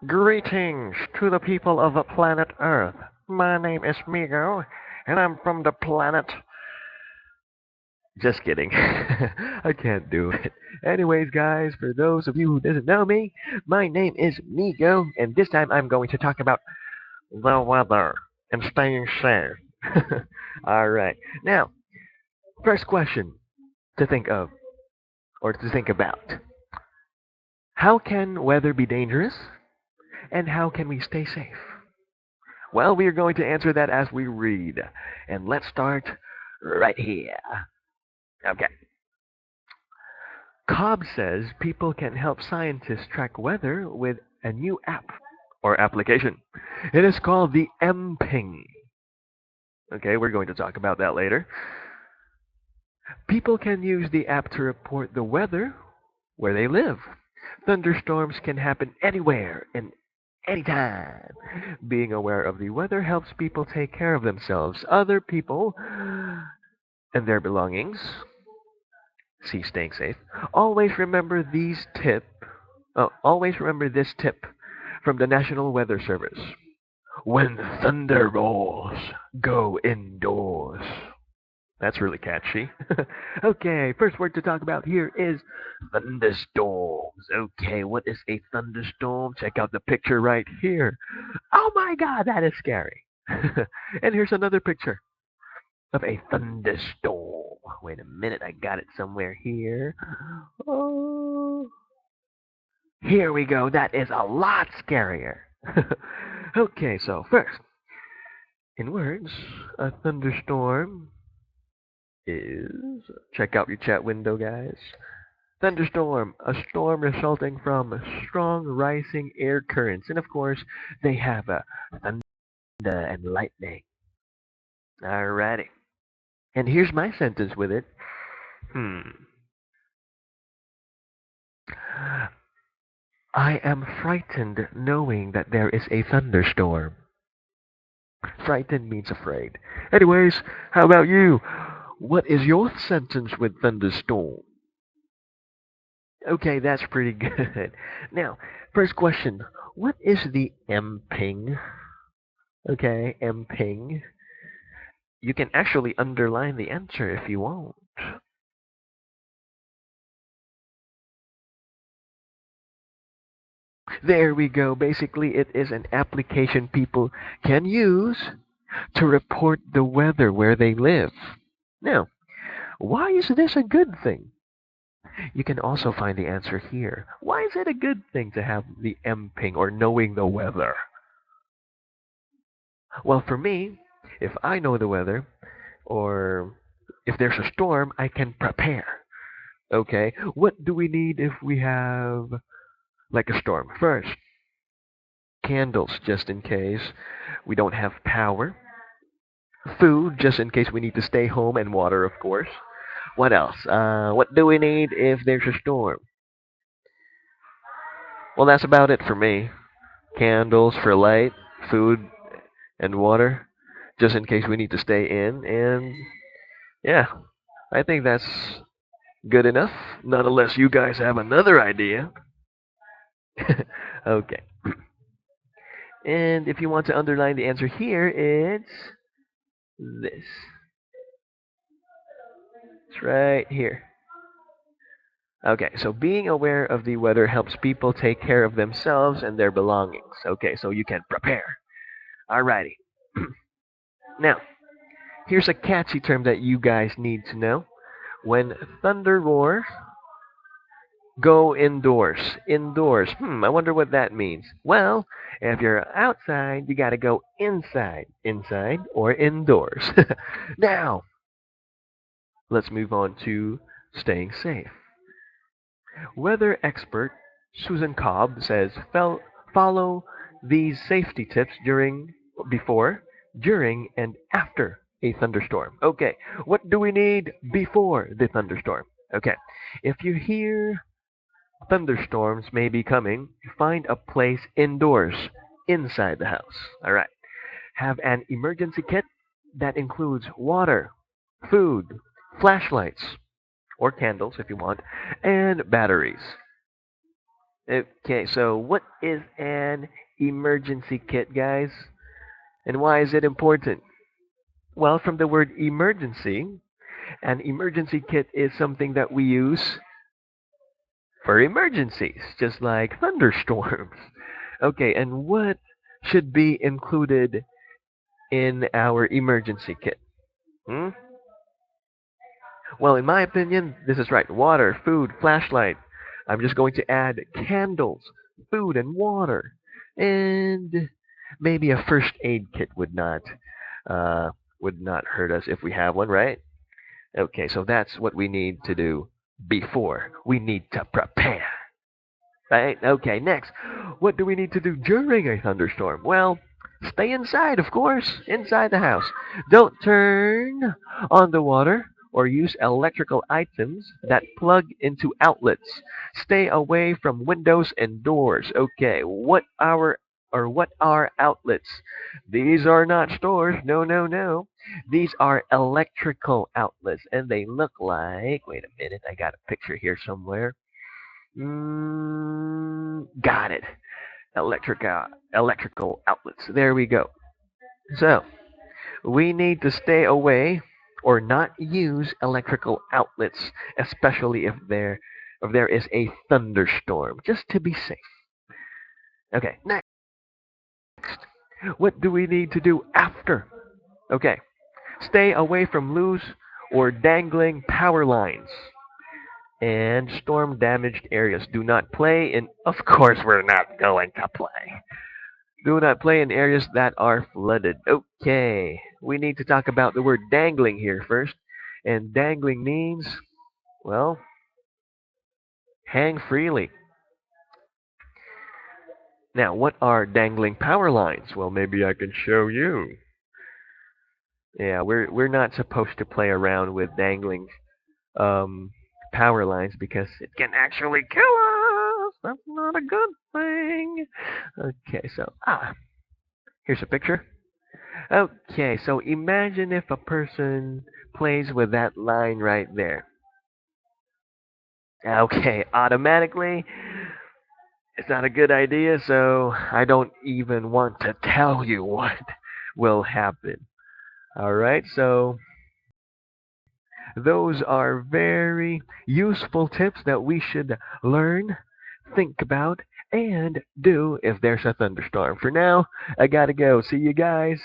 Greetings to the people of the planet Earth. My name is Migo, and I'm from the planet. Just kidding. I can't do it. Anyways, guys, for those of you who doesn't know me, my name is Migo, and this time I'm going to talk about the weather and staying safe. All right. Now, first question to think of or to think about: how can weather be dangerous, and how can we stay safe? Well, we are going to answer that as we read. And let's start right here. Okay. Cobb says people can help scientists track weather with a new app or application. It is called the MPing. Okay, we're going to talk about that later. People can use the app to report the weather where they live. Thunderstorms can happen anywhere and anytime. Being aware of the weather helps people take care of themselves, other people, and their belongings. See, staying safe. Always remember these tip. Always remember this tip from the National Weather Service. When thunder rolls, go indoors. That's really catchy. Okay, first word to talk about here is thunderstorms. Okay, what is a thunderstorm? Check out the picture right here. Oh my god, that is scary. And here's another picture of a thunderstorm. Wait a minute, I got it somewhere here. Oh, here we go. That is a lot scarier. Okay, so first, in words, a thunderstorm is. Check out your chat window, guys. Thunderstorm, a storm resulting from strong rising air currents. And of course, they have a thunder and lightning. Alrighty. And here's my sentence with it. Hmm. I am frightened knowing that there is a thunderstorm. Frightened means afraid. Anyways, how about you? What is your sentence with thunderstorm? Okay, that's pretty good. Now, first question. What is the MPing? Okay, MPing. You can actually underline the answer if you want. There we go. Basically, it is an application people can use to report the weather where they live. Now, why is this a good thing? You can also find the answer here. Why is it a good thing to have the MPing or knowing the weather? Well, for me, if I know the weather or if there's a storm, I can prepare. Okay, what do we need if we have like a storm? First, candles just in case we don't have power. Food just in case we need to stay home, and water, of course. What else? What do we need if there's a storm? Well, that's about it for me. Candles for light, food, and water, just in case we need to stay in. And yeah, I think that's good enough. Not unless you guys have another idea. Okay. And if you want to underline the answer here, it's this. It's right here. Okay, so being aware of the weather helps people take care of themselves and their belongings. Okay, so you can prepare. Alrighty. Now, here's a catchy term that you guys need to know. When thunder roars, go indoors. Indoors. I wonder what that means. Well, if you're outside, you gotta go inside. Inside or indoors. Now, let's move on to staying safe. Weather expert Susan Cobb says follow these safety tips before, during, and after a thunderstorm. Okay, what do we need before the thunderstorm? Okay, if you hear thunderstorms may be coming, find a place indoors, inside the house. All right. Have an emergency kit that includes water, food, flashlights, or candles if you want, and batteries. Okay, so what is an emergency kit, guys? And why is it important? Well, from the word emergency, an emergency kit is something that we use for emergencies, just like thunderstorms. Okay, and what should be included in our emergency kit? Hmm? Well, in my opinion, this is right. Water, food, flashlight. I'm just going to add candles, food, and water. And maybe a first aid kit would not hurt us if we have one, right? Okay, so that's what we need to do before. We need to prepare. Right? Okay, next. What do we need to do during a thunderstorm? Well, stay inside, of course, inside the house. Don't turn on the water or use electrical items that plug into outlets. Stay away from windows and doors. Okay, what are outlets? These are not stores. No, no, no. These are electrical outlets and they look like, wait a minute, I got a picture here somewhere. Got it. Electrical outlets. There we go. So we need to stay away or not use electrical outlets, especially if there is a thunderstorm, just to be safe. Okay, next. What do we need to do after? Okay, stay away from loose or dangling power lines and storm damaged areas. Do not play in. Of course, we're not going to play. Do not play in areas that are flooded. Okay, we need to talk about the word dangling here first. And dangling means, well, hang freely. Now, what are dangling power lines? Well, maybe I can show you. Yeah, we're not supposed to play around with dangling um, power lines because it can actually kill us. That's not a good thing. Okay, so here's a picture. Okay, so imagine if a person plays with that line right there. Okay, automatically, it's not a good idea, so I don't even want to tell you what will happen. Alright, so those are very useful tips that we should learn, think about, and do if there's a thunderstorm. For now, I gotta go. See you guys.